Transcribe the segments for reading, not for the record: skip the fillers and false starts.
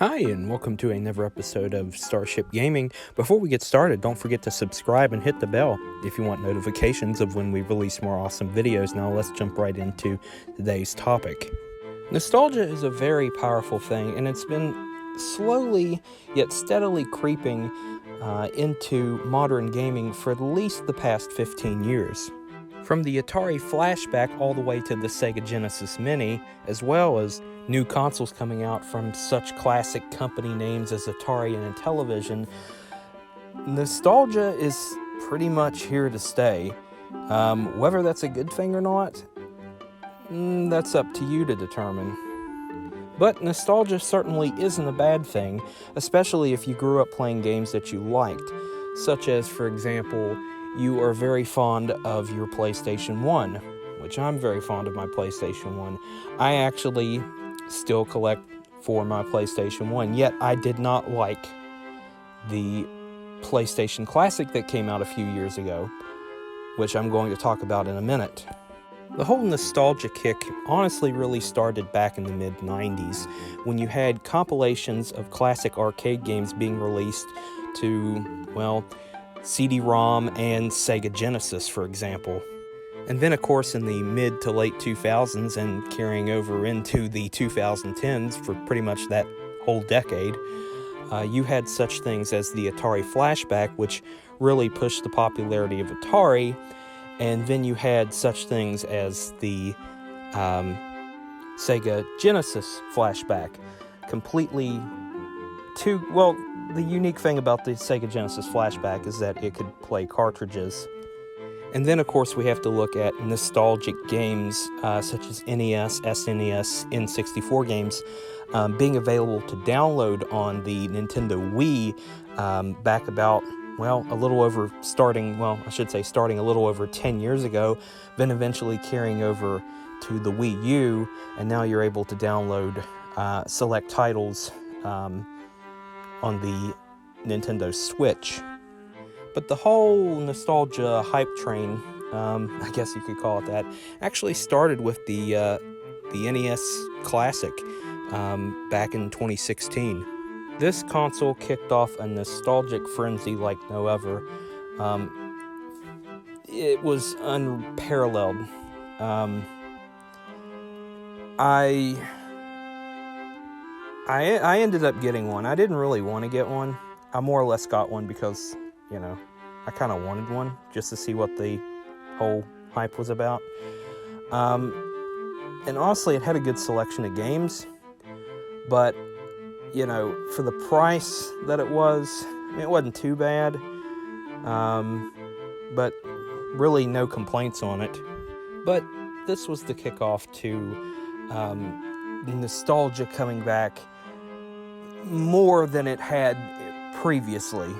Hi, and welcome to another episode of Starship Gaming. Before we get started, don't forget to subscribe and hit the bell if you want notifications of when we release more awesome videos. Now let's jump right into today's topic. Nostalgia is a very powerful thing, and it's been slowly yet steadily creeping into modern gaming for at least the past 15 years. From the Atari Flashback all the way to the Sega Genesis Mini, as well as new consoles coming out from such classic company names as Atari and Intellivision, nostalgia is pretty much here to stay. Whether that's a good thing or not, that's up to you to determine. But nostalgia certainly isn't a bad thing, especially if you grew up playing games that you liked, such as, for example, you are very fond of your PlayStation 1, which I'm very fond of my PlayStation 1. I actually still collect for my PlayStation 1, yet I did not like the PlayStation Classic that came out a few years ago, which I'm going to talk about in a minute. The whole nostalgia kick honestly really started back in the mid-90s, when you had compilations of classic arcade games being released to, well, CD-ROM and Sega Genesis, for example. And then, of course, in the mid to late 2000s and carrying over into the 2010s for pretty much that whole decade, you had such things as the Atari Flashback, which really pushed the popularity of Atari, and then you had such things as the Sega Genesis Flashback, completely the unique thing about the Sega Genesis Flashback is that it could play cartridges. And then, of course, we have to look at nostalgic games such as NES, SNES, N64 games being available to download on the Nintendo Wii back about, starting a little over 10 years ago, then eventually carrying over to the Wii U, and now you're able to download select titles on the Nintendo Switch. But the whole nostalgia hype train, I guess you could call it that, actually started with the NES Classic back in 2016. This console kicked off a nostalgic frenzy like no other. It was unparalleled. I ended up getting one. I didn't really want to get one. I more or less got one because, I kind of wanted one just to see what the whole hype was about. And honestly, it had a good selection of games, but, for the price that it was, it wasn't too bad, but really no complaints on it. But this was the kickoff to nostalgia coming back more than it had previously.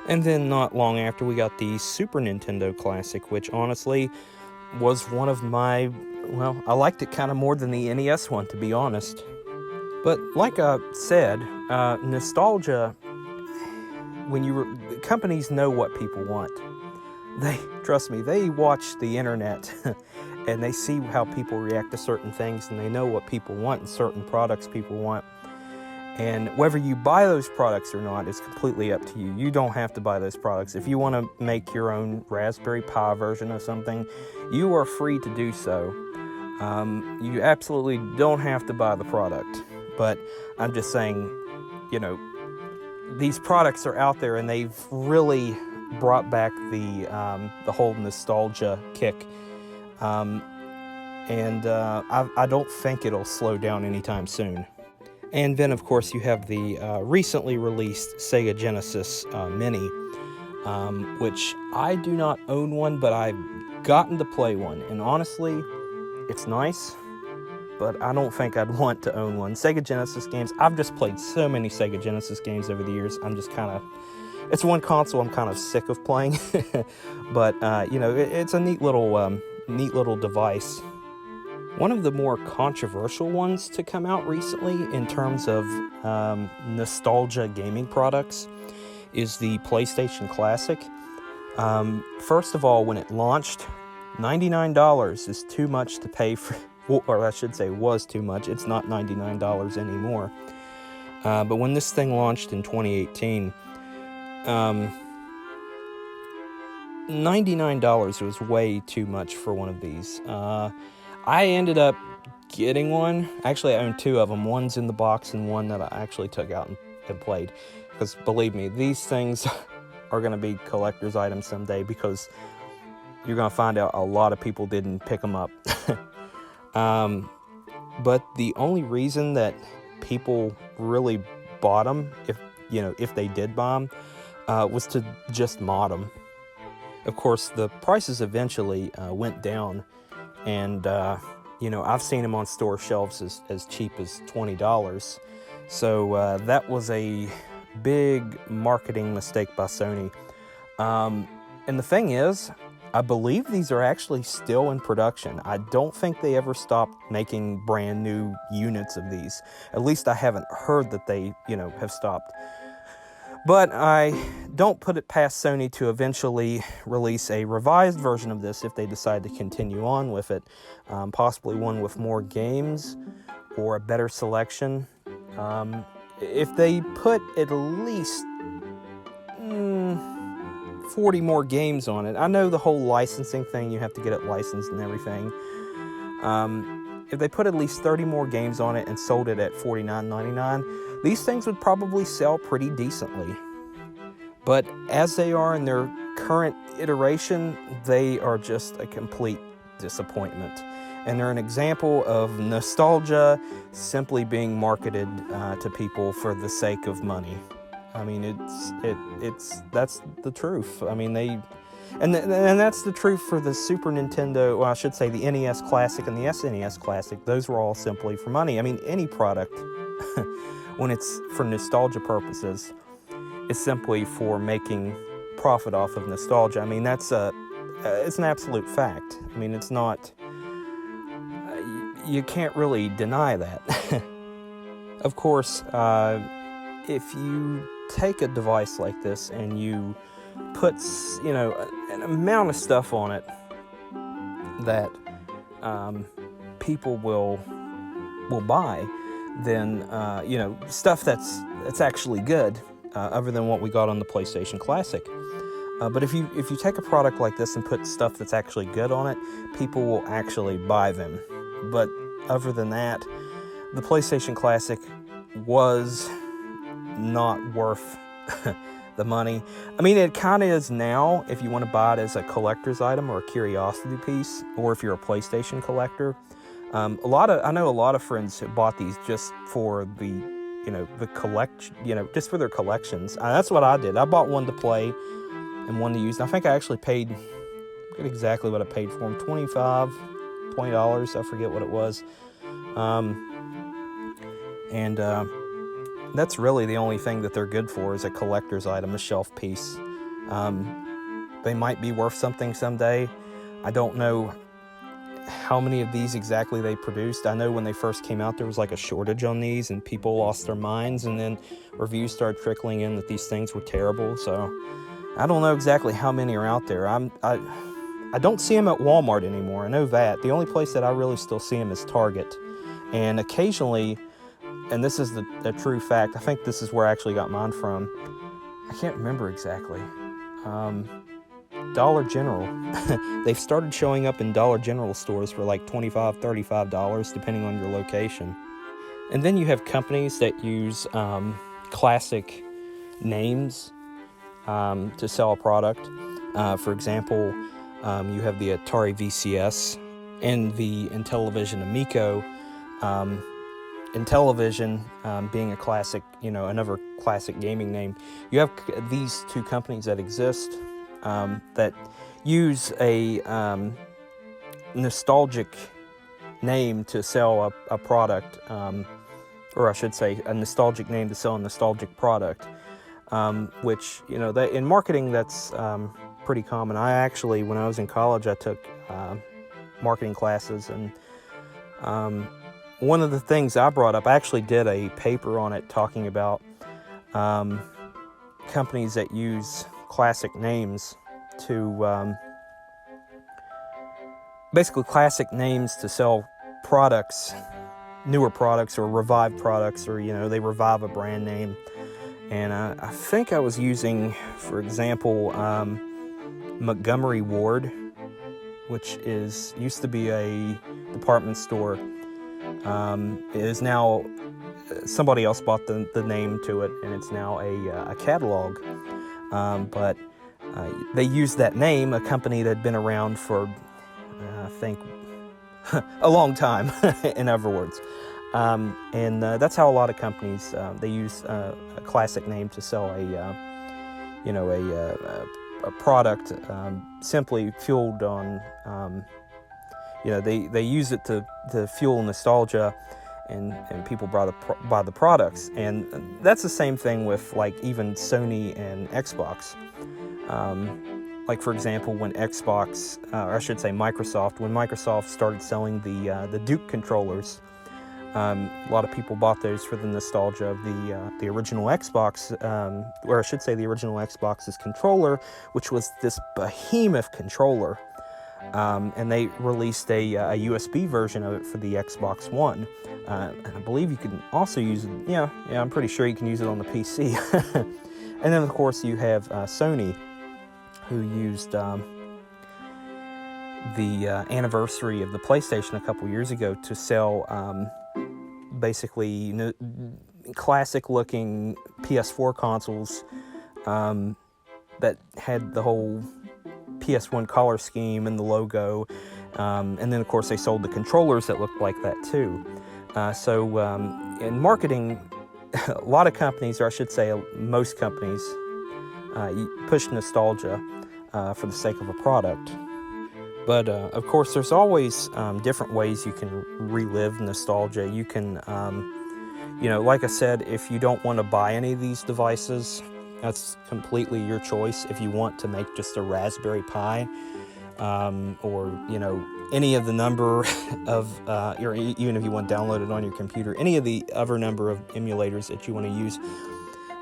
And then not long after, we got the Super Nintendo Classic, which honestly was one of my, I liked it kind of more than the NES one, to be honest. But like I said, nostalgia, companies know what people want. Trust me, they watch the internet and they see how people react to certain things, and they know what people want and certain products people want. And whether you buy those products or not is completely up to you. You don't have to buy those products. If you want to make your own Raspberry Pi version of something, you are free to do so. You absolutely don't have to buy the product. But I'm just saying, these products are out there, and they've really brought back the whole nostalgia kick. And I don't think it'll slow down anytime soon. And then, of course, you have the recently released Sega Genesis Mini, which I do not own one, but I've gotten to play one. And honestly, it's nice, but I don't think I'd want to own one. Sega Genesis games, I've just played so many Sega Genesis games over the years. I'm just it's one console I'm kind of sick of playing. But, it's a neat little device. One of the more controversial ones to come out recently in terms of nostalgia gaming products is the PlayStation Classic. First of all, when it launched, $99 is too much to pay for, or I should say was too much. It's not $99 anymore. But when this thing launched in 2018, $99 was way too much for one of these. I ended up getting one. Actually, I own two of them. One's in the box and one that I actually took out and played. Because believe me, these things are going to be collector's items someday, because you're going to find out a lot of people didn't pick them up. But the only reason that people really bought them, if they did buy them, was to just mod them. Of course, the prices eventually went down, and I've seen them on store shelves as cheap as $20. So that was a big marketing mistake by Sony. And the thing is, I believe these are actually still in production. I don't think they ever stopped making brand new units of these. At least I haven't heard that they, have stopped. But I don't put it past Sony to eventually release a revised version of this if they decide to continue on with it. Possibly one with more games or a better selection. If they put at least 40 more games on it. I know the whole licensing thing, you have to get it licensed and everything. If they put at least 30 more games on it and sold it at $49.99, these things would probably sell pretty decently. But as they are in their current iteration, they are just a complete disappointment. And they're an example of nostalgia simply being marketed to people for the sake of money. I mean, that's the truth. I mean, and that's the truth for the Super Nintendo, well, I should say the NES Classic and the SNES Classic. Those were all simply for money. I mean, any product, when it's for nostalgia purposes, is simply for making profit off of nostalgia. I mean, it's an absolute fact. I mean, it's not, you can't really deny that. Of course, if you take a device like this and you put, an amount of stuff on it that people will buy, then stuff that's actually good, other than what we got on the PlayStation Classic. But if you take a product like this and put stuff that's actually good on it, people will actually buy them. But other than that, the PlayStation Classic was not worth the money. I mean, it kind of is now if you want to buy it as a collector's item or a curiosity piece, or if you're a PlayStation collector. I know a lot of friends who bought these just for the collection, just for their collections. That's what I did. I bought one to play and one to use. I think I actually paid, I forget exactly what I paid for them, $20, I forget what it was. That's really the only thing that they're good for, is a collector's item, a shelf piece. They might be worth something someday. I don't know how many of these exactly they produced. I know when they first came out, there was like a shortage on these and people lost their minds, and then reviews started trickling in that these things were terrible. So I don't know exactly how many are out there. I don't see them at Walmart anymore. I know that. The only place that I really still see them is Target. And occasionally, and this is the true fact, I think this is where I actually got mine from. I can't remember exactly. Dollar General. They've started showing up in Dollar General stores for like $25, $35, depending on your location. And then you have companies that use classic names to sell a product. For example, you have the Atari VCS and the Intellivision Amico. Intellivision being a classic, another classic gaming name. You have these two companies that exist that use a nostalgic name to sell a product, or I should say a nostalgic name to sell a nostalgic product, which, in marketing, that's pretty common. I actually, when I was in college, I took marketing classes, and one of the things I brought up, I actually did a paper on it talking about companies that use classic names to basically classic names to sell products newer products or revive products, or they revive a brand name. And I think I was using, for example, Montgomery Ward, which used to be a department store. It is now, somebody else bought the name to it, and it's now a catalog. But they used that name, a company that had been around for, I think, a long time, in other words. And that's how a lot of companies, they use a classic name to sell a product, simply fueled on, they use it to fuel nostalgia, and people buy the products. And that's the same thing with like even Sony and Xbox. Like, for example, when Xbox, or I should say Microsoft, when Microsoft started selling the Duke controllers, a lot of people bought those for the nostalgia of the original Xbox, or I should say the original Xbox's controller, which was this behemoth controller. And they released a USB version of it for the Xbox One. And I believe you can also use it, yeah, I'm pretty sure you can use it on the PC. And then, of course, you have Sony, who used the anniversary of the PlayStation a couple years ago to sell basically classic-looking PS4 consoles that had the whole PS1 color scheme and the logo. And then, of course, they sold the controllers that looked like that, too. So in marketing, a lot of companies, or I should say most companies, push nostalgia for the sake of a product. But, of course, there's always different ways you can relive nostalgia. You can, like I said, if you don't want to buy any of these devices, that's completely your choice. If you want to make just a Raspberry Pi, or, any of the number of, or even if you want to download it on your computer, any of the other number of emulators that you want to use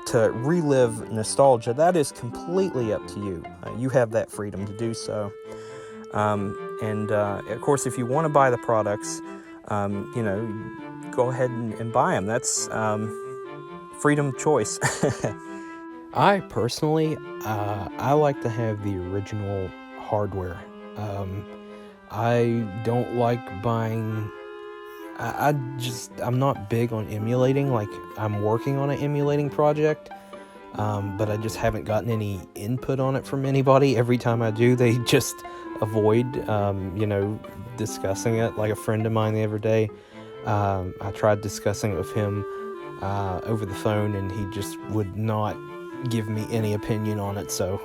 to relive nostalgia, that is completely up to you. You have that freedom to do so. And of course, if you want to buy the products, go ahead and buy them. That's freedom of choice. I personally, I like to have the original hardware. I don't like buying, I'm not big on emulating. Like, I'm working on an emulating project, but I just haven't gotten any input on it from anybody. Every time I do, they just avoid, discussing it. Like a friend of mine the other day, I tried discussing it with him over the phone, and he just would not give me any opinion on it, so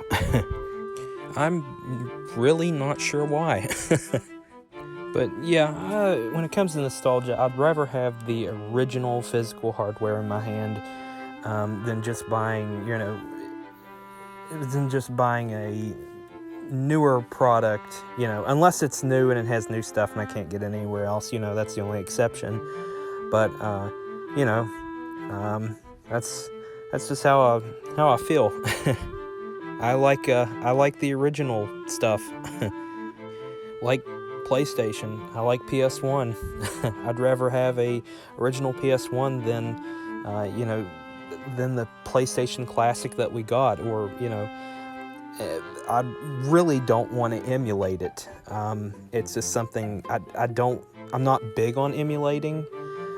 I'm really not sure why. But yeah, when it comes to nostalgia, I'd rather have the original physical hardware in my hand than just buying, a newer product, unless it's new and it has new stuff and I can't get it anywhere else, that's the only exception. But, that's just how I feel. I like the original stuff. Like PlayStation, I like PS1. I'd rather have a original PS1 than the PlayStation Classic that we got, or I really don't want to emulate it. It's just something I'm not big on emulating,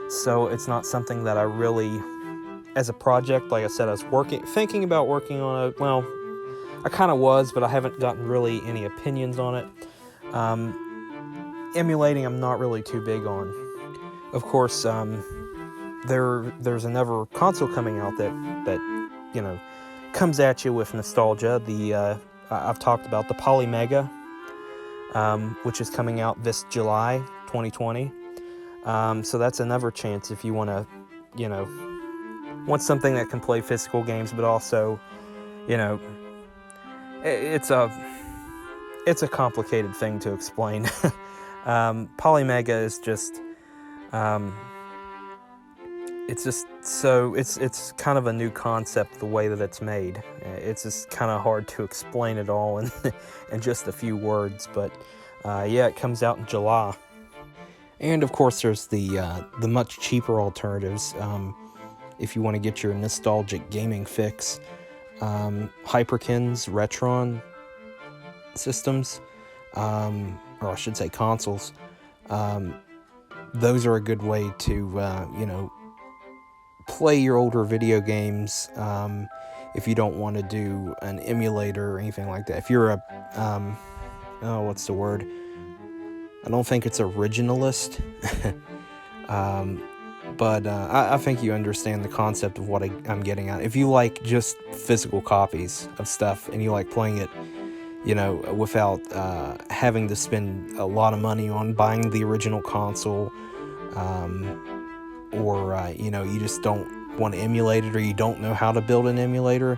so it's not something that I really, as a project, like I said, I was thinking about working on it. Well, I kind of was, but I haven't gotten really any opinions on it. Emulating, I'm not really too big on. Of course, there's another console coming out that comes at you with nostalgia. I've talked about the Polymega, which is coming out this July 2020. So that's another chance if you want to, want something that can play physical games, but also, it's a complicated thing to explain. Polymega is just, it's kind of a new concept, the way that it's made. It's just kind of hard to explain it all in just a few words, but it comes out in July. And of course, there's the much cheaper alternatives. If you want to get your nostalgic gaming fix, Hyperkin's Retron systems, or I should say consoles. Those are a good way to play your older video games. If you don't want to do an emulator or anything like that. If you're a what's the word? I don't think it's originalist. But I think you understand the concept of what I'm getting at. If you like just physical copies of stuff and you like playing it, without having to spend a lot of money on buying the original console, or you just don't want to emulate it, or you don't know how to build an emulator,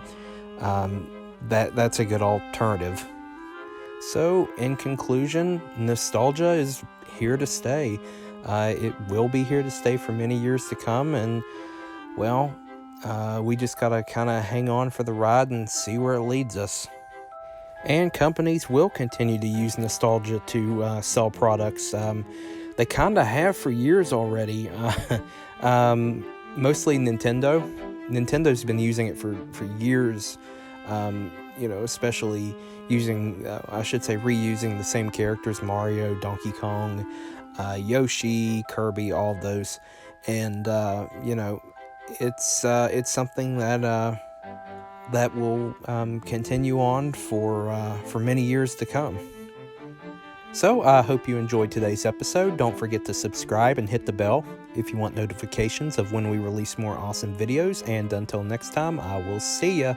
that's a good alternative. So, in conclusion, nostalgia is here to stay. It will be here to stay for many years to come, and, well, we just gotta kind of hang on for the ride and see where it leads us. And companies will continue to use nostalgia to sell products. They kind of have for years already. Mostly Nintendo. Nintendo's been using it for years, especially using, reusing the same characters, Mario, Donkey Kong, Yoshi, Kirby, all of those. And, it's something that will continue on for many years to come. So I hope you enjoyed today's episode. Don't forget to subscribe and hit the bell if you want notifications of when we release more awesome videos. And until next time, I will see ya.